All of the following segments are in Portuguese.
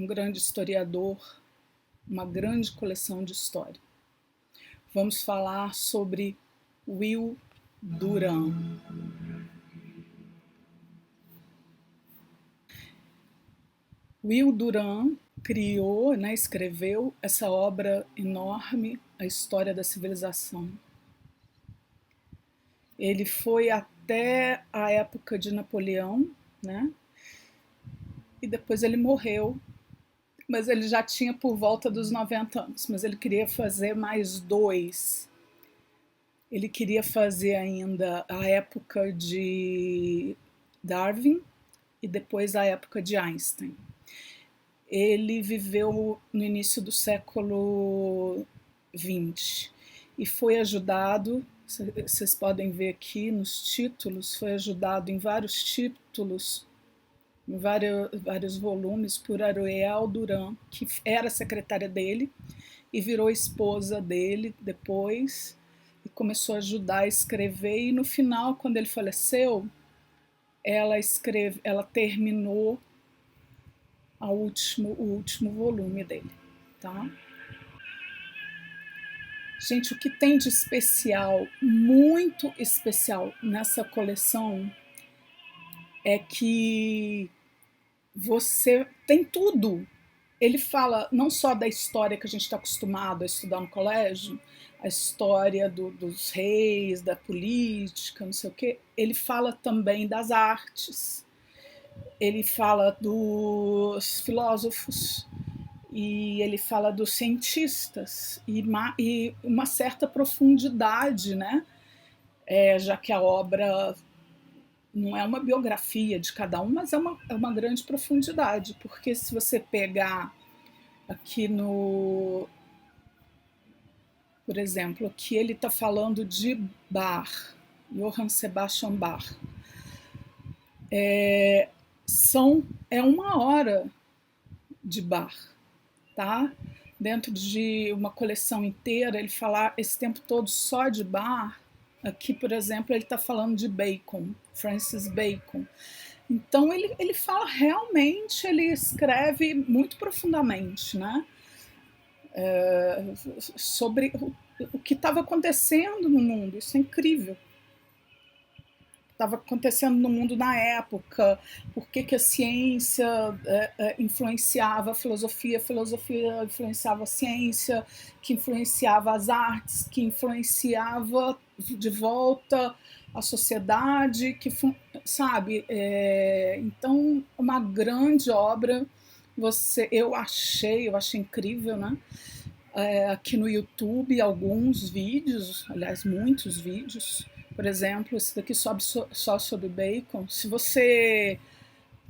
um grande historiador, uma grande coleção de história. Vamos falar sobre Will Durant. Will Durant criou, escreveu essa obra enorme, A História da Civilização. Ele foi até a época de Napoleão, e depois ele morreu, mas ele já tinha por volta dos 90 anos, mas ele queria fazer mais dois. Ele queria fazer ainda a época de Darwin e depois a época de Einstein. Ele viveu no início do século XX e foi ajudado, vocês podem ver aqui nos títulos, foi ajudado em vários títulos, em vários volumes, por Ariel Durant, que era secretária dele e virou esposa dele depois e começou a ajudar a escrever, e no final, quando ele faleceu, ela terminou o último volume dele, tá? Gente, o que tem de especial, muito especial nessa coleção é que você tem tudo. Ele fala não só da história que a gente está acostumado a estudar no colégio, a história dos reis, da política, não sei o quê. Ele fala também das artes, ele fala dos filósofos, e ele fala dos cientistas, e uma certa profundidade, já que a obra não é uma biografia de cada um, mas é uma grande profundidade, porque se você pegar aqui por exemplo, aqui ele está falando de Bach, Johann Sebastian Bach. É 1 hora de Bach, tá? Dentro de uma coleção inteira, ele fala esse tempo todo só de Bach. Aqui, por exemplo, ele está falando de Bacon, Francis Bacon. Então, ele fala realmente, ele escreve muito profundamente, sobre o que estava acontecendo no mundo. Isso é incrível. Estava acontecendo no mundo na época, por que a ciência influenciava a filosofia influenciava a ciência, que influenciava as artes, que influenciava de volta a sociedade, sabe? Então, uma grande obra. Eu achei incrível, aqui no YouTube, alguns vídeos, aliás, muitos vídeos. Por exemplo, esse daqui só sobre Bacon. Se você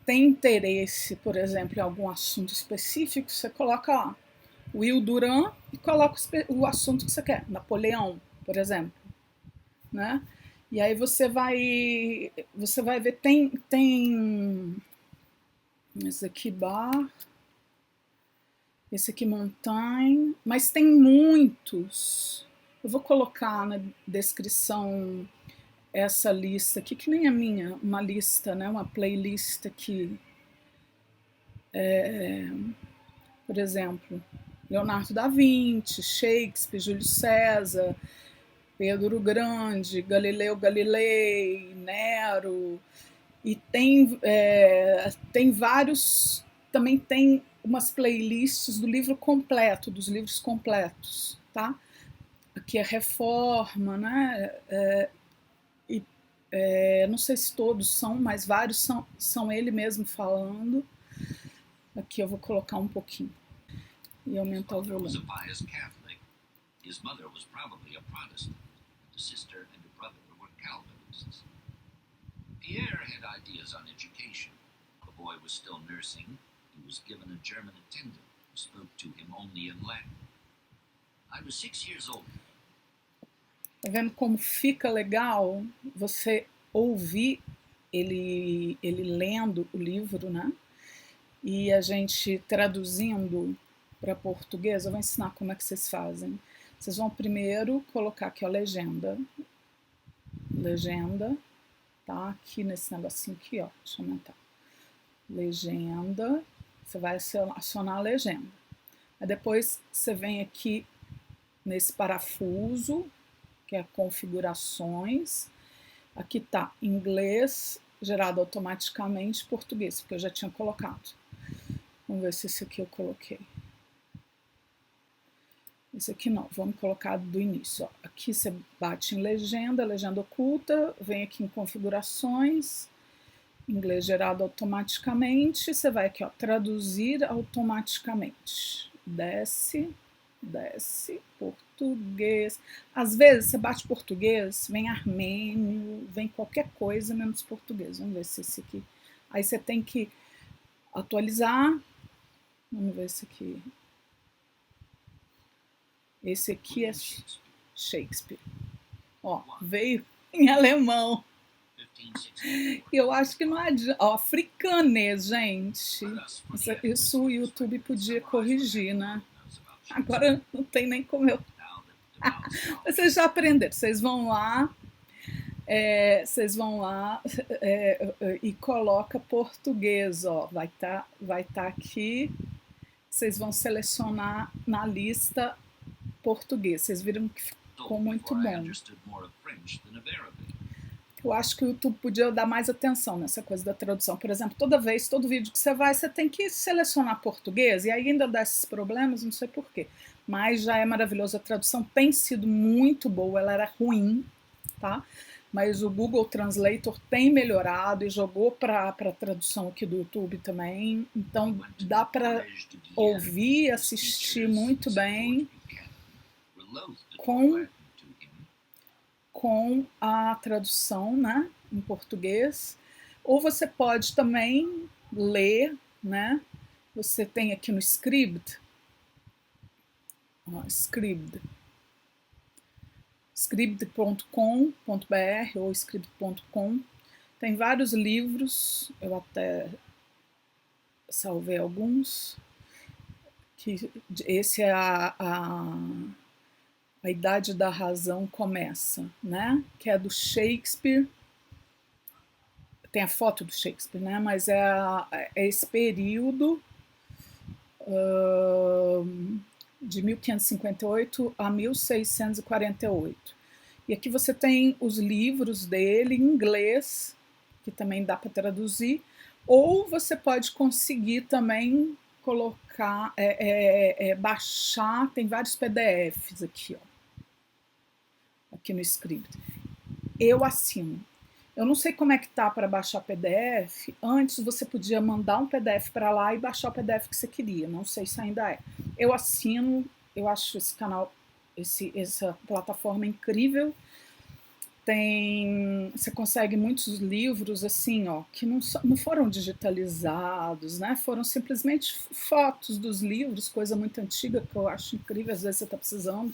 tem interesse, por exemplo, em algum assunto específico, você coloca lá Will Durant e coloca o assunto que você quer. Napoleão, por exemplo. E aí você vai ver, tem esse aqui, Bar, esse aqui, Montaigne, mas tem muitos. Eu vou colocar na descrição essa lista aqui, que nem a minha, uma lista, uma playlist aqui. Por exemplo, Leonardo da Vinci, Shakespeare, Júlio César, Pedro o Grande, Galileu Galilei, Nero, e tem vários, também tem umas playlists do livro completo, dos livros completos, tá? Aqui é Reforma, não sei se todos são, mas vários são ele mesmo falando. Aqui eu vou colocar um pouquinho e aumentar o volume. His mother was probably a Protestant. The sister and the brother were Calvinists. Pierre had ideas on education. The boy was still nursing. He was given a German attendant who spoke to him only in Latin. I was 6 years old. Tá vendo como fica legal você ouvir ele lendo o livro, E a gente traduzindo para português. Eu vou ensinar como é que vocês fazem. Vocês vão primeiro colocar aqui a legenda, tá? Aqui nesse negocinho aqui, ó, deixa eu aumentar. Legenda, Você vai acionar a legenda. Aí depois você vem aqui nesse parafuso, que é configurações. Aqui está inglês, gerado automaticamente, português, porque eu já tinha colocado. Vamos ver se esse aqui eu coloquei. Esse aqui não, vamos colocar do início. Ó. Aqui você bate em legenda, legenda oculta, vem aqui em configurações, inglês gerado automaticamente, você vai aqui, ó, traduzir automaticamente. Desce, desce, português. Às vezes você bate português, vem armênio, vem qualquer coisa menos português. Vamos ver se esse aqui. Aí você tem que atualizar. Vamos ver esse aqui. Esse aqui é Shakespeare. Ó, veio em alemão. Eu acho que não adianta. Ó, africanês, gente. Isso o YouTube podia corrigir, né? Agora não tem nem como eu. Vocês já aprenderam. Vocês vão lá e coloca português, ó. Vai tá aqui. Vocês vão selecionar na lista português. Vocês viram que ficou muito bom. Eu acho que o YouTube podia dar mais atenção nessa coisa da tradução. Por exemplo, todo vídeo que você vai, você tem que selecionar português, e aí ainda dá esses problemas, não sei porquê. Mas já é maravilhoso, a tradução tem sido muito boa, ela era ruim, tá? Mas o Google Translator tem melhorado e jogou para a tradução aqui do YouTube também. Então dá para ouvir e assistir muito bem com a tradução, né, em português. Ou você pode também ler, né? Você tem aqui no Scribd, ó, scribd.com.br ou scribd.com. Tem vários livros, eu até salvei alguns. Esse é a Idade da Razão Começa, né? Que é do Shakespeare. Tem a foto do Shakespeare, né? Mas é esse período de 1558 a 1648. E aqui você tem os livros dele em inglês, que também dá para traduzir, ou você pode conseguir também colocar, baixar, tem vários PDFs aqui, ó, aqui no Scribd. Eu assino. Eu não sei como é que tá para baixar PDF. Antes você podia mandar um PDF para lá e baixar o PDF que você queria. Não sei se ainda é. Eu assino, eu acho esse canal, essa plataforma incrível. Você consegue muitos livros assim, ó, que não foram digitalizados, né? Foram simplesmente fotos dos livros, coisa muito antiga que eu acho incrível. Às vezes você está precisando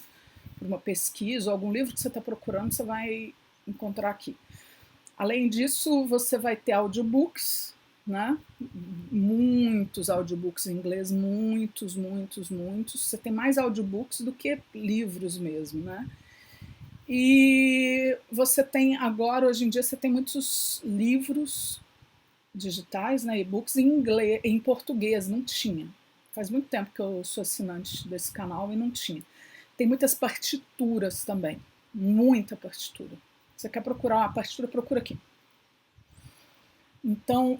de uma pesquisa, ou algum livro que você está procurando, você vai encontrar aqui. Além disso, você vai ter audiobooks, né? Muitos audiobooks em inglês, muitos. Você tem mais audiobooks do que livros mesmo, né? E você tem agora, hoje em dia, você tem muitos livros digitais, né? E-books em inglês, em português, não tinha. Faz muito tempo que eu sou assinante desse canal e não tinha. Tem muitas partituras também, muita partitura. Você quer procurar uma partitura, procura aqui. Então,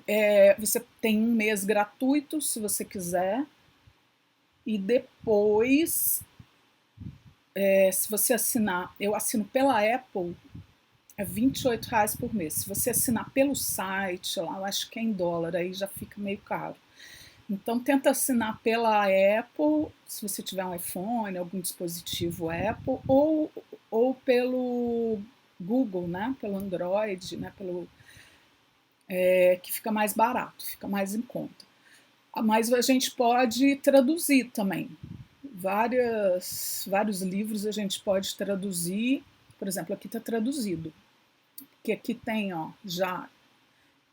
você tem um mês gratuito, se você quiser, e depois, se você assinar, eu assino pela Apple, é R$28 por mês. Se você assinar pelo site, lá, eu acho que é em dólar, aí já fica meio caro. Então, tenta assinar pela Apple, se você tiver um iPhone, algum dispositivo Apple, ou pelo Google, né? Pelo Android, né? Que fica mais barato, fica mais em conta. Mas a gente pode traduzir também. Vários livros a gente pode traduzir. Por exemplo, aqui está traduzido. Que aqui tem, ó, já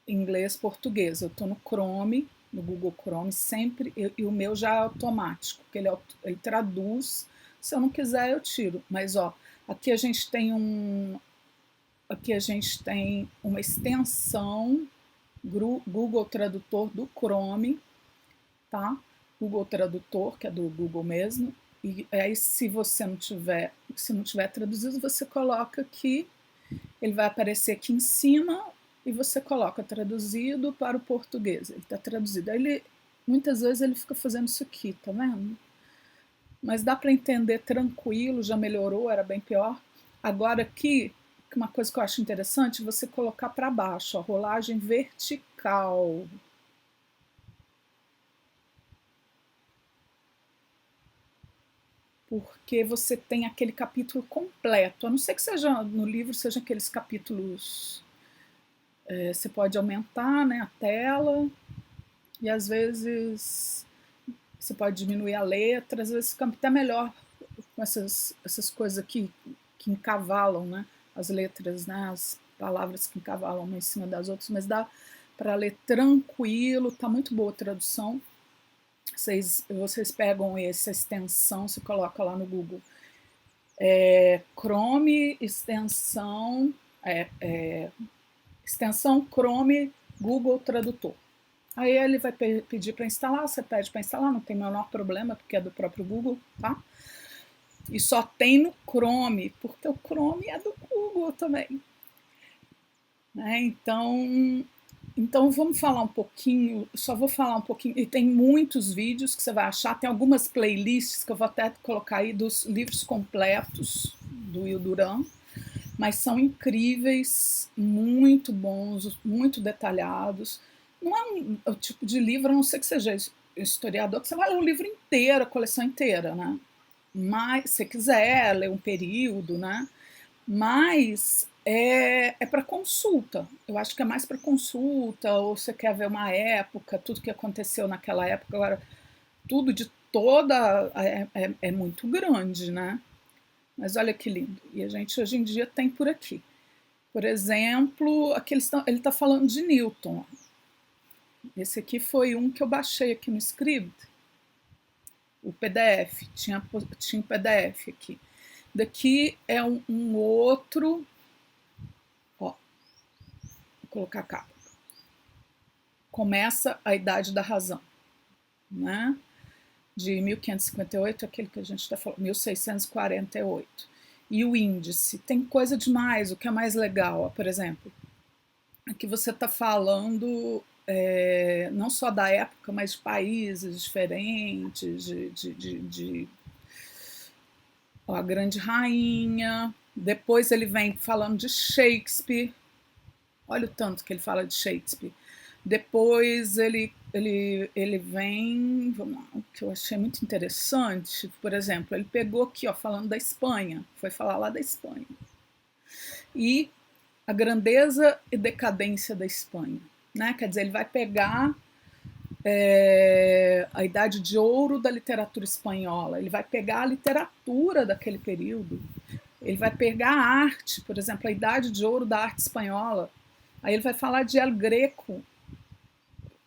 inglês, português. Eu estou no Chrome, no Google Chrome, sempre, e o meu já é automático, porque ele traduz. Se eu não quiser, eu tiro. Mas, ó, aqui a gente tem uma extensão Google Tradutor do Chrome, tá? Google Tradutor, que é do Google mesmo, e aí se você não tiver, se não tiver traduzido, você coloca aqui, ele vai aparecer aqui em cima e você coloca traduzido para o português, ele está traduzido. Aí ele, muitas vezes ele fica fazendo isso aqui, tá vendo? Mas dá para entender tranquilo, já melhorou, era bem pior. Agora aqui, uma coisa que eu acho interessante, você colocar para baixo, a rolagem vertical. Porque você tem aquele capítulo completo, a não ser que seja no livro, seja aqueles capítulos, você pode aumentar, né, a tela, e às vezes você pode diminuir a letra, às vezes fica até melhor com essas coisas aqui que encavalam, né, as letras, né, as palavras que encavalam uma em cima das outras, mas dá para ler tranquilo, tá muito boa a tradução. Vocês pegam essa extensão, se coloca lá no Google, Chrome extensão Chrome Google Tradutor. Aí ele vai pedir para instalar, você pede para instalar, não tem o menor problema, porque é do próprio Google, tá? E só tem no Chrome, porque o Chrome é do Google também. Né? Então vamos falar um pouquinho, só vou falar um pouquinho, e tem muitos vídeos que você vai achar, tem algumas playlists que eu vou até colocar aí dos livros completos do Will Durant, mas são incríveis, muito bons, muito detalhados. Não é o tipo de livro, a não ser que seja historiador, que você vai ler o livro inteiro, a coleção inteira, né? Mas se quiser ler um período, né? Mas é para consulta. Eu acho que é mais para consulta, ou você quer ver uma época, tudo que aconteceu naquela época. Agora, tudo de toda é muito grande, né? Mas olha que lindo. E a gente hoje em dia tem por aqui. Por exemplo, aqui ele está falando de Newton. Esse aqui foi um que eu baixei aqui no Scribd, o PDF, tinha um PDF aqui. Daqui é um outro, ó, vou colocar cá. Começa a Idade da Razão, né? De 1558, aquele que a gente está falando, 1648. E o índice, tem coisa demais, o que é mais legal, ó, por exemplo, aqui você está falando não só da época, mas de países diferentes, ó, a Grande Rainha. Depois ele vem falando de Shakespeare. Olha o tanto que ele fala de Shakespeare. Depois ele vem, vamos lá, o que eu achei muito interessante, por exemplo, ele pegou aqui, ó, falando da Espanha, foi falar lá da Espanha. E a grandeza e decadência da Espanha, né? Quer dizer, ele vai pegar a idade de ouro da literatura espanhola, ele vai pegar a literatura daquele período, ele vai pegar a arte, por exemplo, a idade de ouro da arte espanhola, aí ele vai falar de El Greco,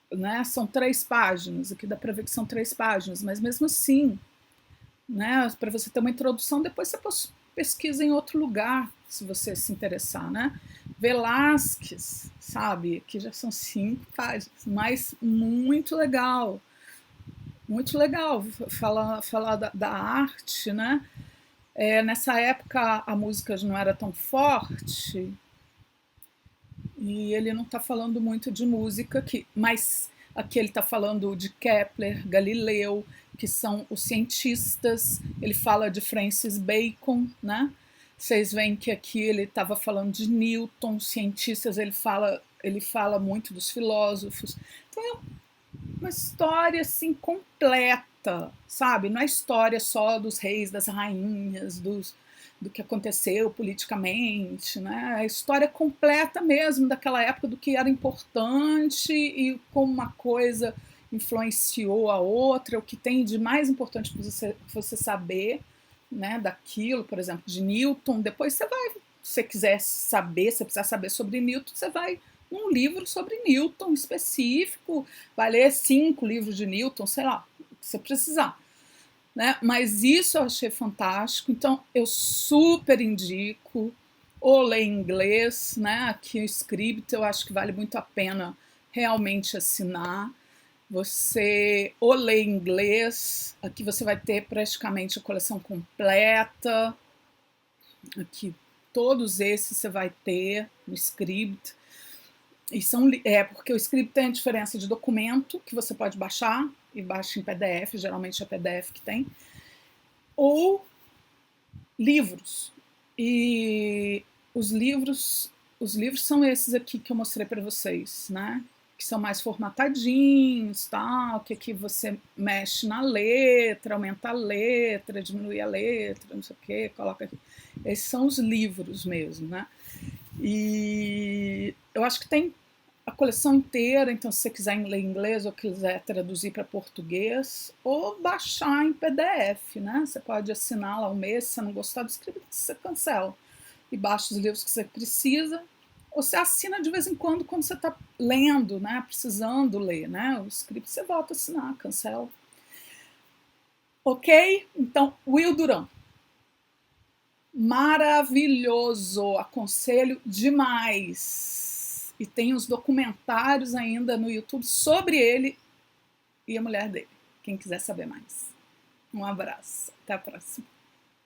né? São 3 páginas, aqui dá para ver que são 3 páginas, mas mesmo assim, né? Para você ter uma introdução, depois você pesquisa em outro lugar, se você se interessar, né? Velázquez, sabe? Aqui já são 5 páginas, mas muito legal falar da arte, né? Nessa época a música não era tão forte e ele não está falando muito de música aqui, mas aqui ele está falando de Kepler, Galileu, que são os cientistas, ele fala de Francis Bacon, né? Vocês veem que aqui ele estava falando de Newton, cientistas, ele fala muito dos filósofos. Então é uma história assim completa, sabe? Não é história só dos reis, das rainhas, do que aconteceu politicamente, né? É a história completa mesmo daquela época, do que era importante e como uma coisa influenciou a outra, o que tem de mais importante para você saber, né, daquilo, por exemplo, de Newton. Depois você vai, se você quiser saber, se você precisar saber sobre Newton, você vai num livro sobre Newton específico, vai ler 5 livros de Newton, sei lá, se você precisar. Né? Mas isso eu achei fantástico, então eu super indico ou ler em inglês, né? Aqui o Scribd eu acho que vale muito a pena realmente assinar. você ou lê em inglês, aqui você vai ter praticamente a coleção completa, aqui todos esses você vai ter no Scribd, e porque o Scribd tem a diferença de documento, que você pode baixar, e baixa em PDF, geralmente é PDF que tem, ou livros, e os livros são esses aqui que eu mostrei para vocês, né? Que são mais formatadinhos, tal, que aqui você mexe na letra, aumenta a letra, diminui a letra, não sei o que, coloca aqui. Esses são os livros mesmo, né? E eu acho que tem a coleção inteira, então se você quiser ler inglês ou quiser traduzir para português, ou baixar em PDF, né? Você pode assinar lá um mês, se você não gostar do escrito, você cancela e baixa os livros que você precisa, ou você assina de vez em quando você está lendo, né? Precisando ler, né? O script você volta a assinar, cancela. Ok? Então, Will Durant. Maravilhoso, aconselho demais. E tem os documentários ainda no YouTube sobre ele e a mulher dele, quem quiser saber mais. Um abraço, até a próxima.